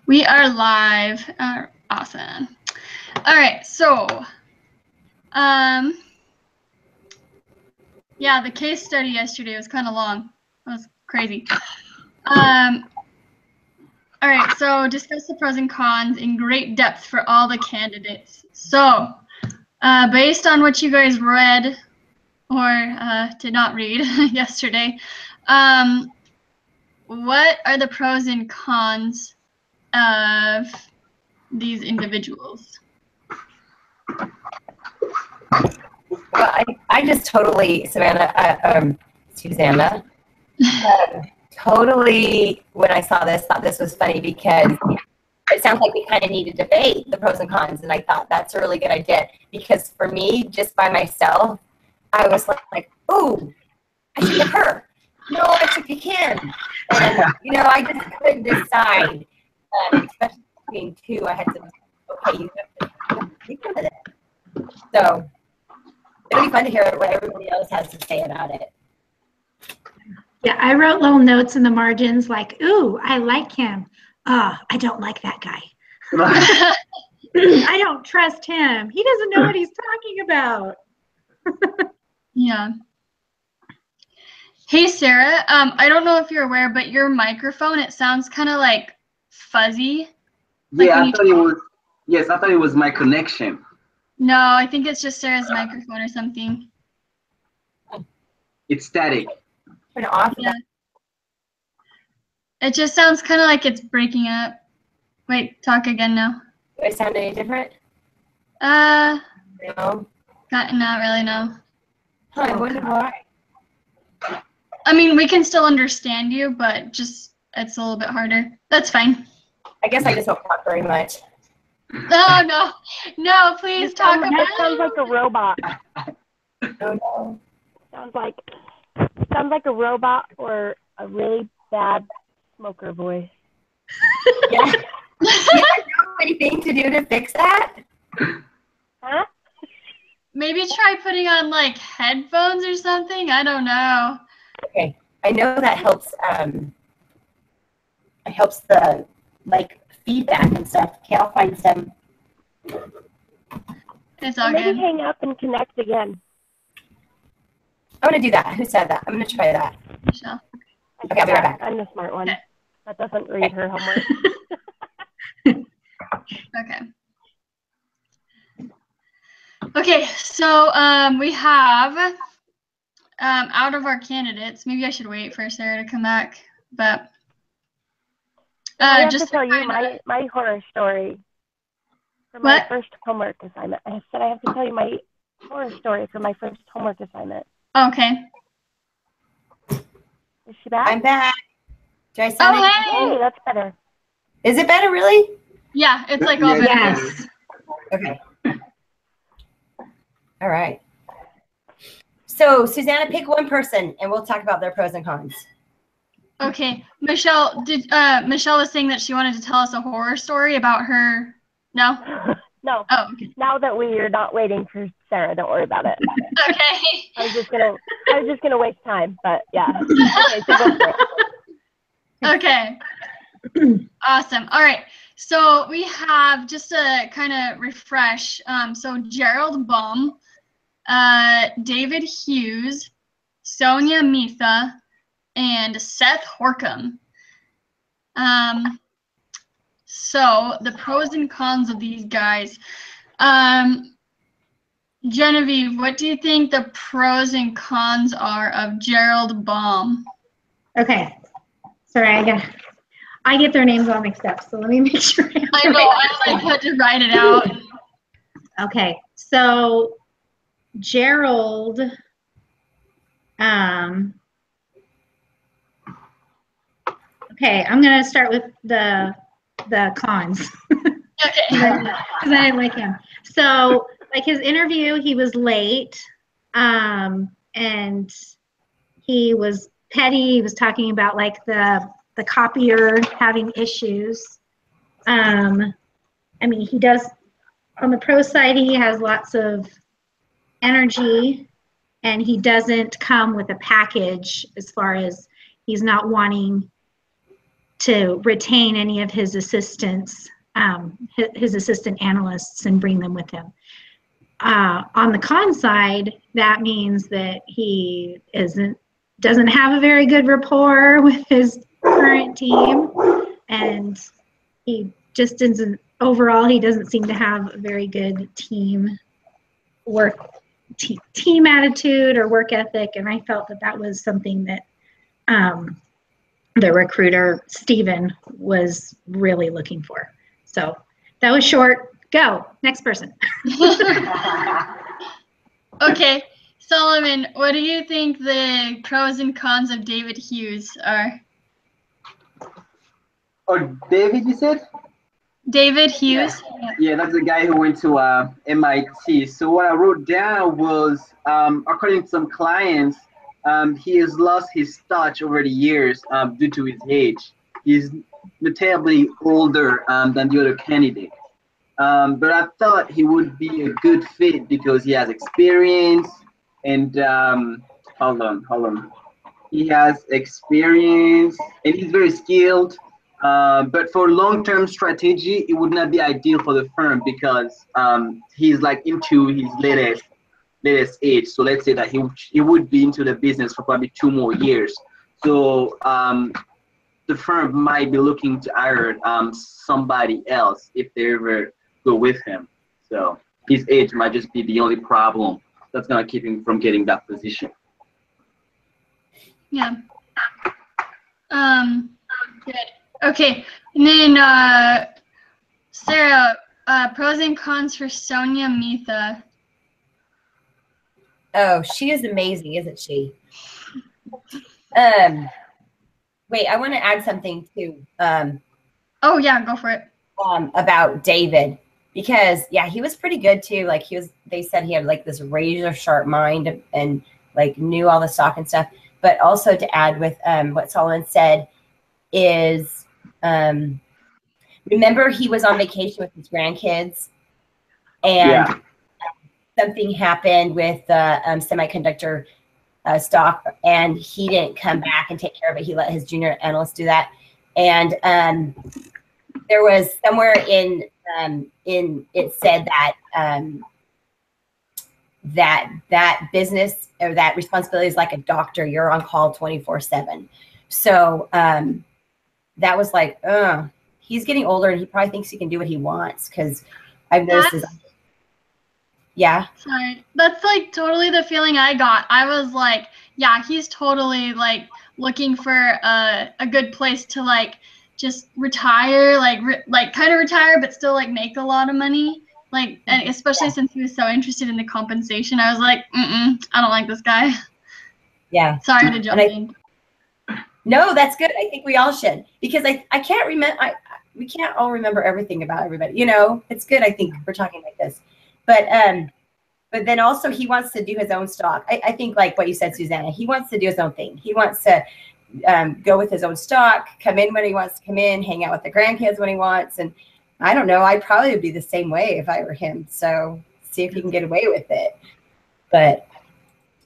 We are live. Awesome. All right, so, yeah, the case study yesterday was kind of long. It was crazy. All right, so discuss the pros and cons in great depth for all the candidates. So, based on what you guys read or did not read yesterday, what are the pros and cons of these individuals? Well, I just totally, Susanna, totally, when I saw this, thought this was funny because it sounds like we kind of need to debate the pros and cons, and I thought that's a really good idea because for me, just by myself, I was like, ooh, I should get her. No, I should get him. And, I just couldn't decide, especially between two. I had to, okay, you have to think of it. So it'll be fun to hear what everybody else has to say about it. Yeah, I wrote little notes in the margins like, ooh, I like him. I don't like that guy. I don't trust him. He doesn't know what he's talking about. Yeah. Hey, Sarah, I don't know if you're aware, but your microphone, it sounds kind of like fuzzy. Yeah, I thought it was, yes, I thought it was my connection. No, I think it's just Sarah's microphone or something. It's static. Turn it off. Yeah. It just sounds kind of like it's breaking up. Wait, talk again now. Do I sound any different? No. No. Not really, no. I wonder why. I mean, we can still understand you, but just it's a little bit harder. That's fine. I guess I just don't talk very much. No, please talk about it. It sounds like a robot. Oh, no. Sounds like a robot or a really bad smoker voice. Yeah. Do you know anything to do to fix that? Huh? Maybe try putting on like headphones or something. I don't know. Okay. I know that helps. It helps the feedback and stuff. Okay, I'll find some. It's all Maybe good. hang up and connect again. I'm gonna do that. Who said that? I'm gonna try that. Michelle. Okay, I'll be right back. I'm the smart one. Okay. That doesn't read her homework. Okay. Okay, so we have out of our candidates, maybe I should wait for Sarah to come back, but I have just to tell you my horror story for my first homework assignment. I said I have to tell you my horror story for my first homework assignment. Okay. Is she back? I'm back. Do I sound Hey, that's better. Is it better, really? Yeah, it's like all better. Yes. Okay. All right. So, Susanna, pick one person, and we'll talk about their pros and cons. Okay, Michelle, Michelle was saying that she wanted to tell us a horror story about her. No? No. Oh, okay. Now that we are not waiting for Sarah, don't worry about it. Okay. I was just gonna waste time, but yeah. Okay, so go for it. Okay. Awesome. All right. So we have, just to kind of refresh, so Gerald Baum, David Hughes, Sonia Mitha, and Seth Horkham. So the pros and cons of these guys. Genevieve, what do you think the pros and cons are of Gerald Baum? Okay. Sorry, I get their names all mixed up, so let me make sure. I know, I had to write it out. Okay, so Gerald, okay, I'm gonna start with the cons. Okay. Because I didn't like him. So, like his interview, he was late, and he was petty. He was talking about like the copier having issues. I mean, he does, on the pro side, he has lots of energy, and he doesn't come with a package as far as he's not wanting to retain any of his assistants, his assistant analysts, and bring them with him. On the con side, that means that he doesn't have a very good rapport with his current team, and he just isn't, overall, he doesn't seem to have a very good team attitude or work ethic, and I felt that that was something that the recruiter, Steven, was really looking for. So that was short. Go. Next person. Okay, Solomon, what do you think the pros and cons of David Hughes are? Oh, David, you said? David Hughes? Yeah, that's the guy who went to MIT. So what I wrote down was, according to some clients, he has lost his touch over the years due to his age. He's notably older than the other candidate. But I thought he would be a good fit because he has experience and hold on. He has experience and he's very skilled. But for long-term strategy, it would not be ideal for the firm because he's like into his latest age. So let's say that he would be into the business for probably 2 more years. So the firm might be looking to hire somebody else if they ever go with him. So his age might just be the only problem that's gonna keep him from getting that position. Yeah. Good. Okay, and then Sarah, pros and cons for Sonia Mitha. Oh, she is amazing, isn't she? Wait, I want to add something too. Oh yeah, go for it. About David, because yeah, he was pretty good too. Like they said he had like this razor sharp mind and like knew all the stock and stuff. But also to add with what Solomon said is, remember he was on vacation with his grandkids, and something happened with the semiconductor stock, and he didn't come back and take care of it. He let his junior analyst do that, and there was somewhere in it said that that business or that responsibility is like a doctor. You're on call 24/7. So that was like, he's getting older and he probably thinks he can do what he wants, because I've noticed yeah. Sorry, that's like totally the feeling I got. I was like, yeah, he's totally like looking for a good place to like just retire, like kind of retire, but still like make a lot of money. Like, and especially since he was so interested in the compensation, I was like, I don't like this guy. Yeah. Sorry to jump in. No, that's good. I think we all should, because I can't remember. We can't all remember everything about everybody. You know, it's good. I think we're talking like this, but then also he wants to do his own stock. I think like what you said, Susanna, he wants to do his own thing. He wants to go with his own stock, come in when he wants to come in, hang out with the grandkids when he wants. And I don't know, I'd probably be the same way if I were him. So see if he can get away with it. But.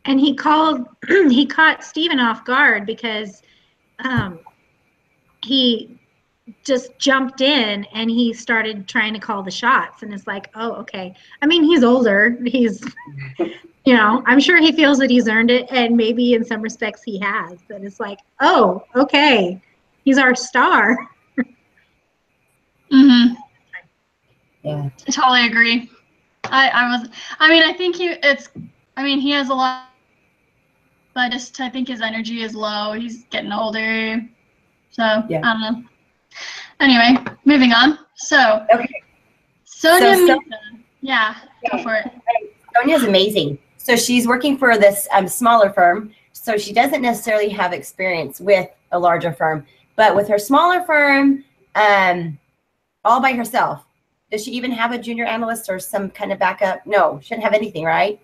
And he caught Steven off guard because he just jumped in and he started trying to call the shots, and it's like, oh, okay. I mean, he's older. He's, you know, I'm sure he feels that he's earned it, and maybe in some respects he has, but it's like, oh, okay. He's our star. Mm-hmm. Yeah. I totally agree. I think he has a lot, but I think his energy is low. He's getting older. So, yeah. I don't know. Anyway, moving on. So, okay. Sonia Mitha. Yeah, go for it. Sonia's amazing. So she's working for this smaller firm. So she doesn't necessarily have experience with a larger firm, but with her smaller firm, all by herself. Does she even have a junior analyst or some kind of backup? No, shouldn't have anything, right?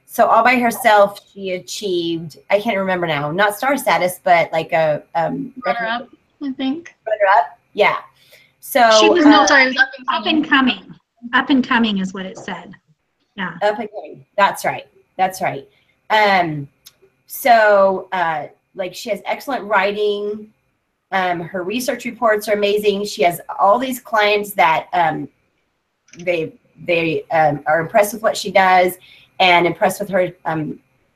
So all by herself, she achieved, I can't remember now, not star status, but like a runner-up, I think. Runner-up, yeah. So she was it was up and coming. Up and coming is what it said. Yeah. Up and coming. That's right. That's right. So like she has excellent writing. Her research reports are amazing. She has all these clients that they are impressed with what she does and impressed with her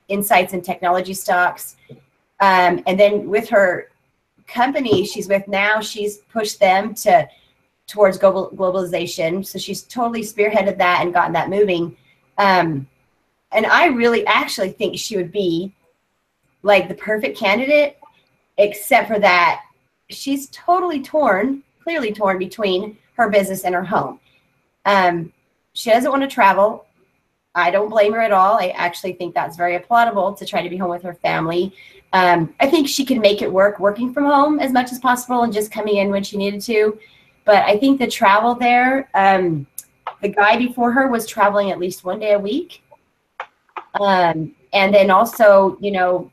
insights in technology stocks. And then with her company she's with now, she's pushed them towards globalization. So she's totally spearheaded that and gotten that moving. And I really actually think she would be like the perfect candidate, except for that she's totally clearly torn between her business and her home. She doesn't want to travel. I don't blame her at all. I actually think that's very applaudable to try to be home with her family. I think she can make it work working from home as much as possible and just coming in when she needed to. But I think the travel there, the guy before her was traveling at least 1 day a week. And then also, you know,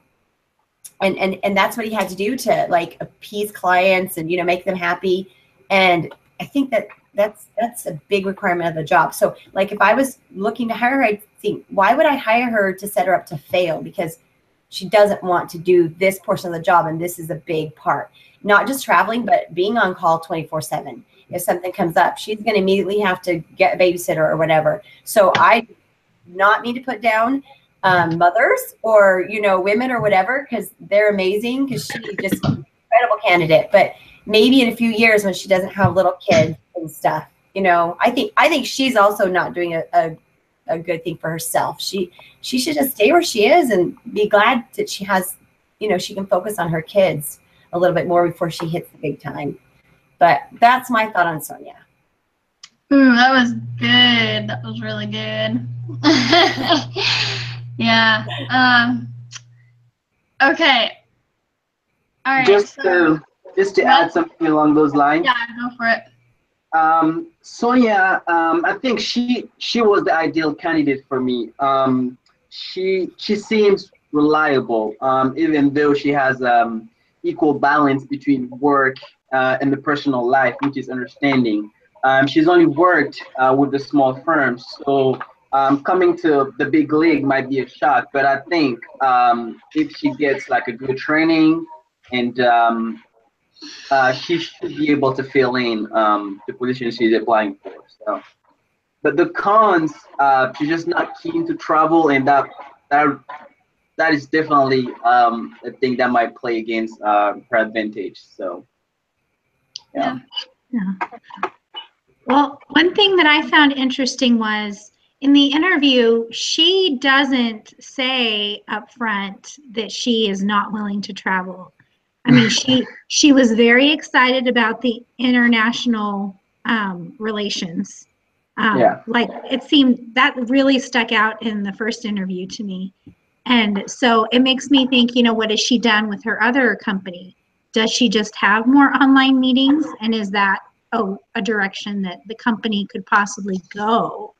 and that's what he had to do to like appease clients and, you know, make them happy. And I think that's a big requirement of the job. So like if I was looking to hire her, I'd think, why would I hire her to set her up to fail? Because she doesn't want to do this portion of the job. And this is a big part, not just traveling, but being on call 24/7. If something comes up, she's going to immediately have to get a babysitter or whatever. So I do not need to put down mothers or, you know, women or whatever, because they're amazing, because she's just an incredible candidate. But maybe in a few years when she doesn't have little kids and stuff, you know, I think she's also not doing a good thing for herself. She should just stay where she is and be glad that she has, you know, she can focus on her kids a little bit more before she hits the big time. But that's my thought on Sonia. Ooh, that was good. That was really good. Yeah. Okay. All right. Just to add something along those lines. Yeah, go for it. Sonia, I think she was the ideal candidate for me. She seems reliable, even though she has equal balance between work and the personal life, which is understanding. She's only worked with the small firms, so coming to the big league might be a shock. But I think if she gets like a good training and she should be able to fill in the position she's applying for. So, but the cons, she's just not keen to travel, and that is definitely a thing that might play against her advantage. So, yeah. Well, one thing that I found interesting was in the interview, she doesn't say up front that she is not willing to travel. I mean, she was very excited about the international relations. Like it seemed that really stuck out in the first interview to me. And so it makes me think, you know, what has she done with her other company? Does she just have more online meetings? And is that a direction that the company could possibly go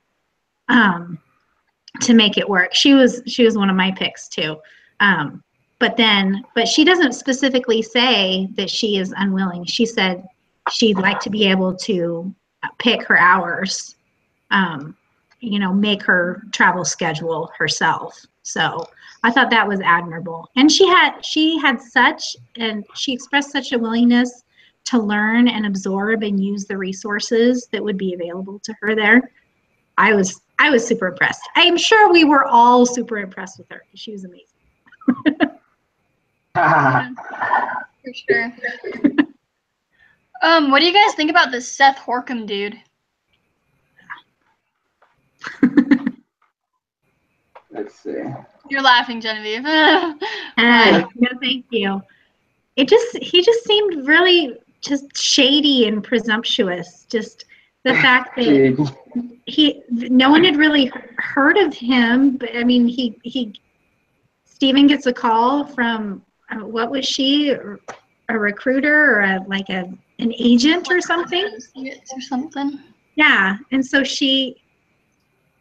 to make it work? She was one of my picks too. But she doesn't specifically say that she is unwilling. She said she'd like to be able to pick her hours, you know, make her travel schedule herself. So I thought that was admirable. And she expressed such a willingness to learn and absorb and use the resources that would be available to her there. I was super impressed. I'm sure we were all super impressed with her because she was amazing. For sure. What do you guys think about this Seth Horkham dude? Let's see. You're laughing, Genevieve. No, thank you. He just seemed really just shady and presumptuous. Just the fact that no one had really heard of him, but I mean, Stephen gets a call from what was she, a recruiter or an agent or something? Or something. Yeah, and so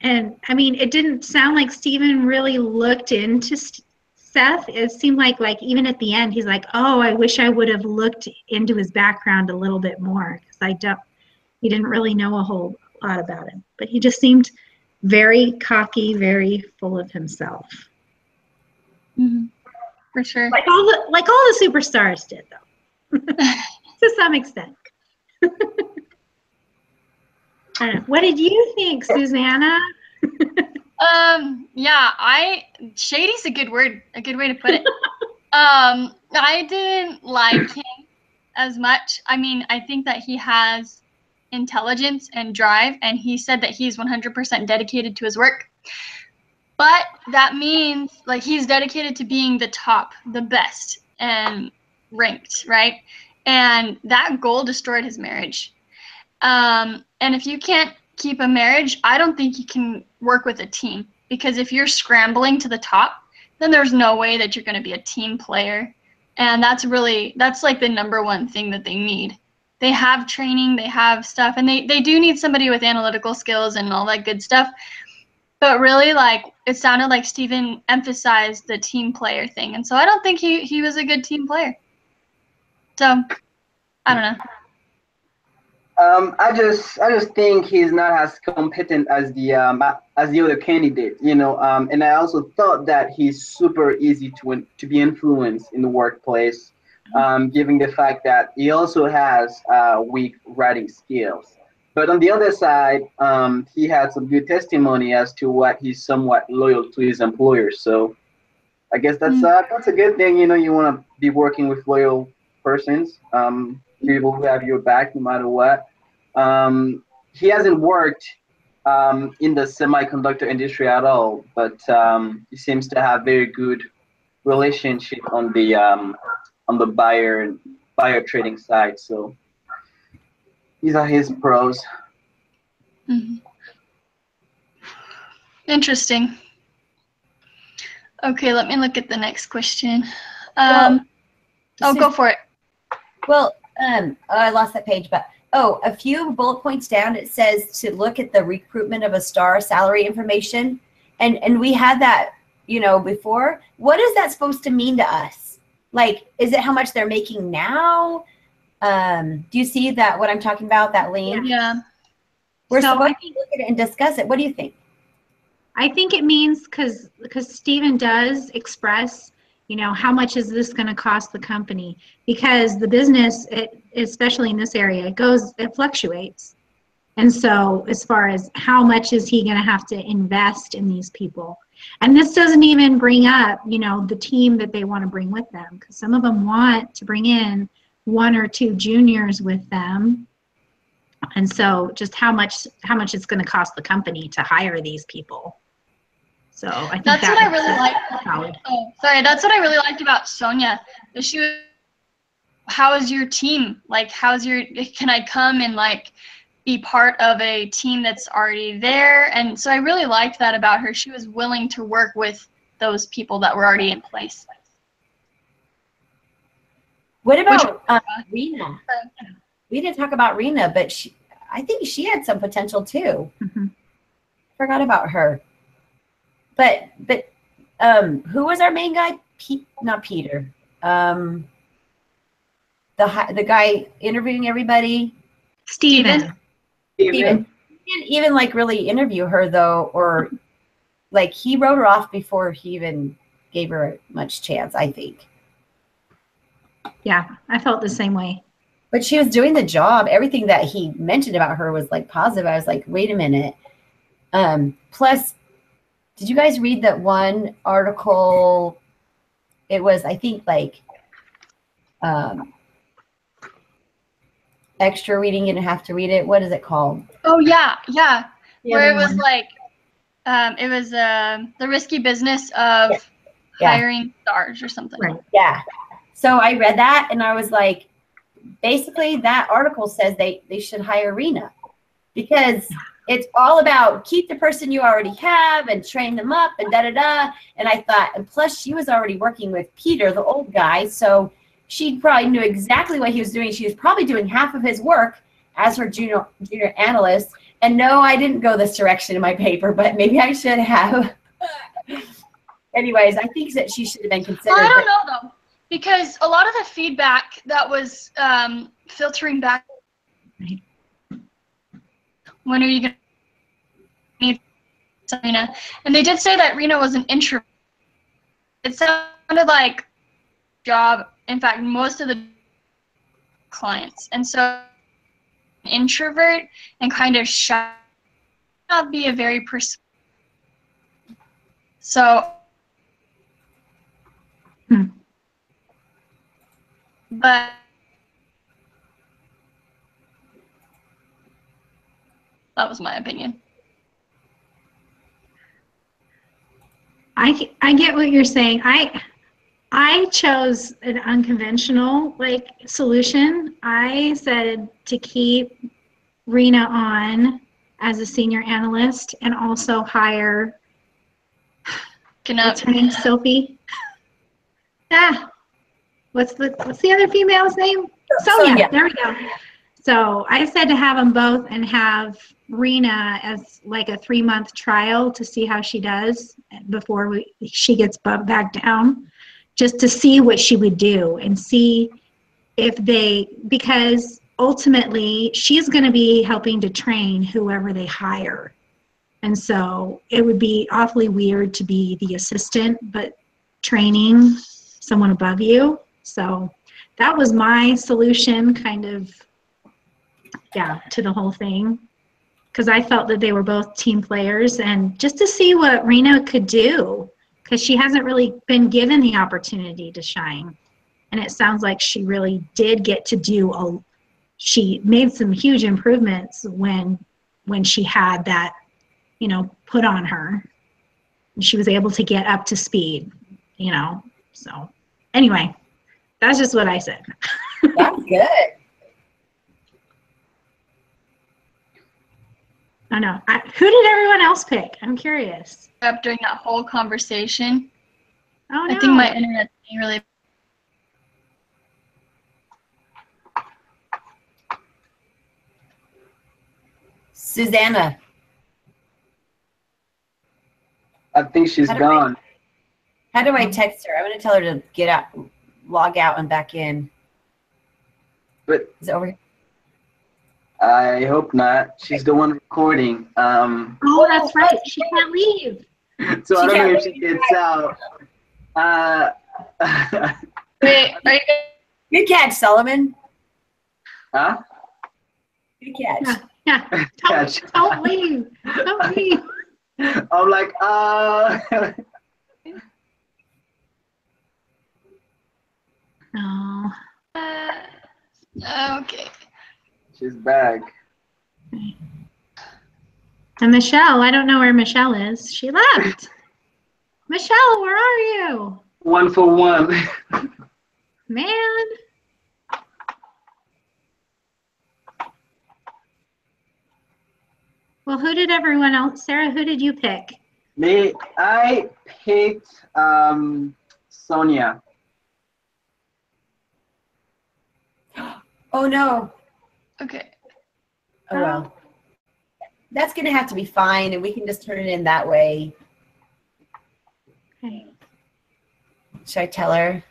and I mean, it didn't sound like Stephen really looked into Seth. It seemed like even at the end, he's like, oh, I wish I would have looked into his background a little bit more because he didn't really know a whole lot about him. But he just seemed very cocky, very full of himself. Mm-hmm. For sure. Like all the superstars did, though. to some extent. I don't know. What did you think, Susanna? Yeah, shady's a good word, a good way to put it. I didn't like him as much. I mean, I think that he has intelligence and drive, and he said that he's 100% dedicated to his work. But that means, like, he's dedicated to being the top, the best, and ranked, right? And that goal destroyed his marriage. And if you can't keep a marriage, I don't think you can work with a team, because if you're scrambling to the top, then there's no way that you're going to be a team player. And that's like the number one thing that they need. They have training, they have stuff, and they do need somebody with analytical skills and all that good stuff. But really, like, it sounded like Steven emphasized the team player thing. And so I don't think he was a good team player. So, I don't know. I just think he's not as competent as the other candidate, you know. And I also thought that he's super easy to be influenced in the workplace, given the fact that he also has weak writing skills. But on the other side, he had some good testimony as to what he's somewhat loyal to his employer. So I guess that's a good thing, you know. You want to be working with loyal persons, people who have your back no matter what. He hasn't worked in the semiconductor industry at all, but he seems to have very good relationship on the buyer trading side. So these are his pros. Mm-hmm. Interesting. Okay, let me look at the next question. Go for it. Well, I lost that page, but a few bullet points down, it says to look at the recruitment of a star salary information. And we had that, you know, before. What is that supposed to mean to us? Like, is it how much they're making now? Do you see that, what I'm talking about, that link? Yeah. We're supposed to look at it and discuss it. What do you think? I think it means because Steven does express, you know, how much is this going to cost the company? Because the business, especially in this area, it fluctuates. And so as far as how much is he going to have to invest in these people? And this doesn't even bring up, you know, the team that they want to bring with them, because some of them want to bring in 1 or 2 juniors with them. And so just how much it's going to cost the company to hire these people. So I think that's what I really liked. That's what I really liked about Sonia. How is your team? Like, can I come and like be part of a team that's already there? And so I really liked that about her. She was willing to work with those people that were already in place. What about Rena? We didn't talk about Rena, but I think she had some potential too. Mm-hmm. Forgot about her. But who was our main guy? Not Peter. The guy interviewing everybody. Steven. He didn't even like really interview her though, or like he wrote her off before he even gave her much chance, I think. Yeah, I felt the same way. But she was doing the job. Everything that he mentioned about her was like positive. I was like, wait a minute. Plus, did you guys read that one article? It was, I think, like extra reading. You didn't have to read it. What is it called? Oh yeah. Where it was like, it was the risky business of hiring stars or something. Right. Yeah. So I read that and I was like, basically that article says they should hire Rena, because it's all about keep the person you already have and train them up and da-da-da. And I thought, and plus she was already working with Peter, the old guy, so she probably knew exactly what he was doing. She was probably doing half of his work as her junior analyst. And no, I didn't go this direction in my paper, but maybe I should have. Anyways, I think that she should have been considered. I don't know though, because a lot of the feedback that was filtering back, when are you going to need Rena? And they did say that Rena was an introvert. It sounded like job. In fact, most of the clients. And so introvert and kind of shy, not be a very so but that was my opinion. I get what you're saying. I chose an unconventional like solution. I said to keep Rena on as a senior analyst and also hire what's her name? Sophie. What's the other female's name? Sonia. There we go. So I said to have them both and have Rena as like a 3-month trial to see how she does before she gets bumped back down, just to see what she would do and see if because ultimately she's going to be helping to train whoever they hire. And so it would be awfully weird to be the assistant, but training someone above you. So that was my solution kind of, to the whole thing. Because I felt that they were both team players and just to see what Rena could do, because she hasn't really been given the opportunity to shine. And it sounds like she really did get to do she made some huge improvements when she had that, put on her. And she was able to get up to speed, So anyway, that's just what I said. That's good. I know. Who did everyone else pick? I'm curious. Up during that whole conversation. Oh, no. I think my internet really. Susanna. I think she's gone. How do I text her? I'm going to tell her to get out, log out and back in. But is it over here? I hope not. She's the one recording. Oh, that's right. She can't leave. So I don't know if she gets out. Wait, are you? Good catch, Solomon. Huh? Good catch. Yeah. Don't leave. Don't leave. I'm like, Oh. Okay. She's back. And Michelle, I don't know where Michelle is. She left. Michelle, where are you? 1 for 1. Man. Well, who did everyone else? Sarah, who did you pick? Me, I picked Sonia. Oh no. Okay. Oh well. That's going to have to be fine, and we can just turn it in that way. Okay. Should I tell her?